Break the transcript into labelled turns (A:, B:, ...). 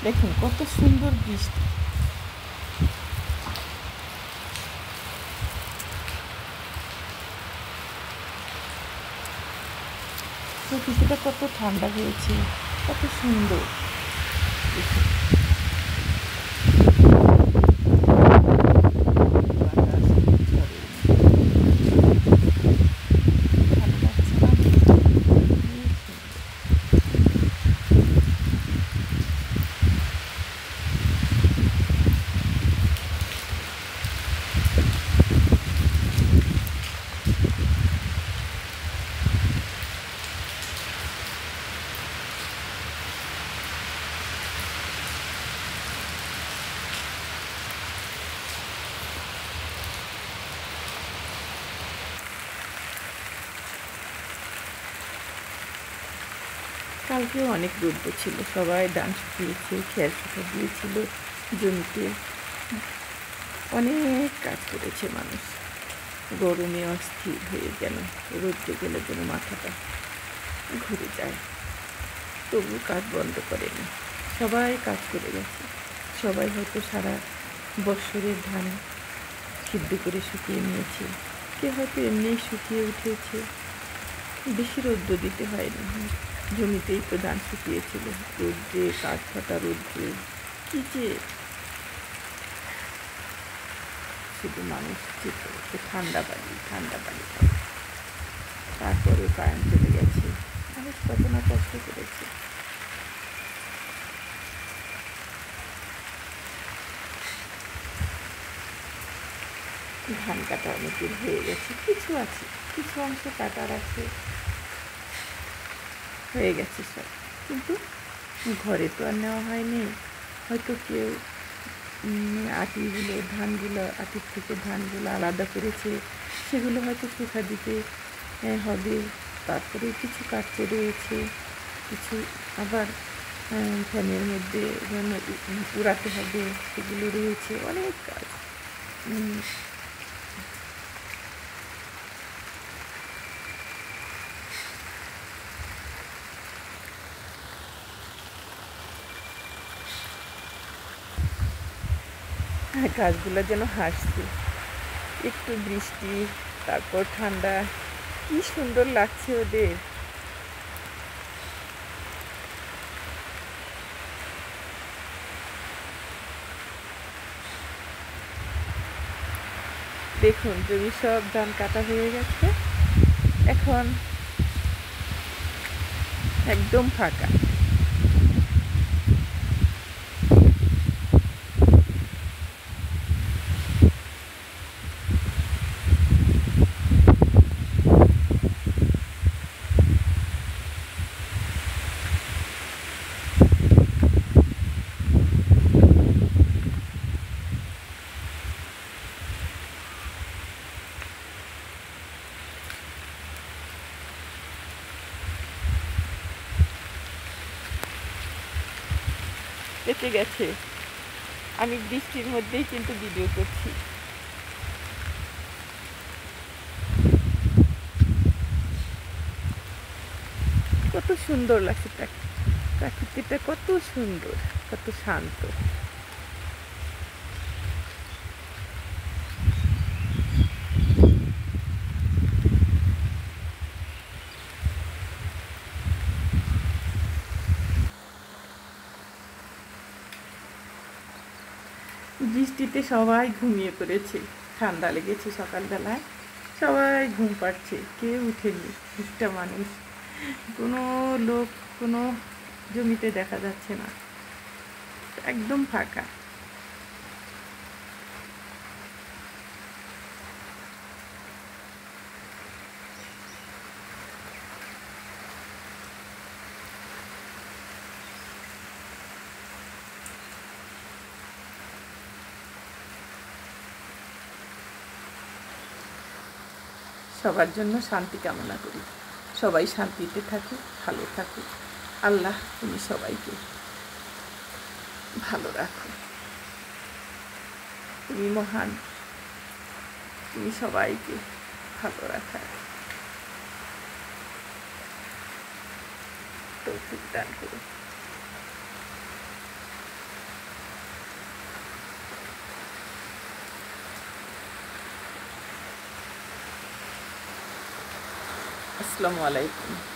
A: দেখুন কত সুন্দর বৃষ্টি। প্রকৃতিটা কত ঠান্ডা হয়েছে, কত সুন্দর। দেখুন বাতাস ঝড়ের ভালো লাগছে না? কালকেও অনেক রৌদ্র ছিল, সবাই ধান শুকিয়েছে, খেয়ার শুকা দিয়েছিল জমিতে, অনেক কাজ করেছে মানুষ। গরমে অস্থির হয়ে যেন রৌদ্রে গেলে যেন মাথাটা ঘুরে যায়, তবু কাজ বন্ধ করেনি, সবাই কাজ করে গেছে। সবাই হয়তো সারা বৎসরের ধান সিদ্ধ করে শুকিয়ে নিয়েছে, কেউ হয়তো এমনিই শুকিয়ে উঠেছে, বেশি রৌদ্র দিতে হয়নি, জমিতেই তো ধান শুকিয়েছিল। রৌদ্রে কাঠ ফাটা রৌদ্রে কী যে, শুধু মানুষ চেপে হচ্ছে ঠান্ডা পানি ঠান্ডা পানি খাবে। তারপরে কারেন্ট চলে গেছে, মানুষ কত না কষ্ট করেছে। ধান কাটা অনেকের হয়ে গেছে, কিছু আছে, কিছু অংশ কাটার আছে, হয়ে গেছে সব, কিন্তু ঘরে তো আর নেওয়া হয়নি। হয়তো কেউ আটিগুলো ধানগুলো আটির থেকে ধানগুলো আলাদা করেছে, সেগুলো হয়তো শুকা দিতে হবে। তারপরে কিছু কাটতে রয়েছে, কিছু আবার ফ্যানের মধ্যে উড়াতে হবে, সেগুলো রয়েছে, অনেক কাজ। গাছগুলো যেন হাসছে, একটু বৃষ্টি তারপর ঠান্ডা, কি সুন্দর লাগছে ওদের। দেখুন জমি সব ধান কাটা হয়ে গেছে, এখন একদম ফাঁকা। বেঁচে গেছে, আমি বৃষ্টির মধ্যেই কিন্তু ভিডিও করছি। কত সুন্দর লাগছে, প্রাকৃতিটা কত সুন্দর, কত শান্ত। বৃষ্টিতে সবাই ঘুমিয়ে পড়েছে, ঠান্ডা লেগেছে সকালবেলায়, সবাই ঘুম পাচ্ছে, কেউ উঠেনি। একটা মানুষ, কোনো লোক কোনো জমিতে দেখা যাচ্ছে না, একদম ফাঁকা। সবার জন্য শান্তি কামনা করি, সবাই শান্তিতে থাকুক, ভালো থাকুক। আল্লাহ তুমি সবাইকে ভালো রাখো, তুমি মহান, তুমি সবাইকে ভালো রাখার তৌফিক দান করো। আসসালামু আলাইকুম।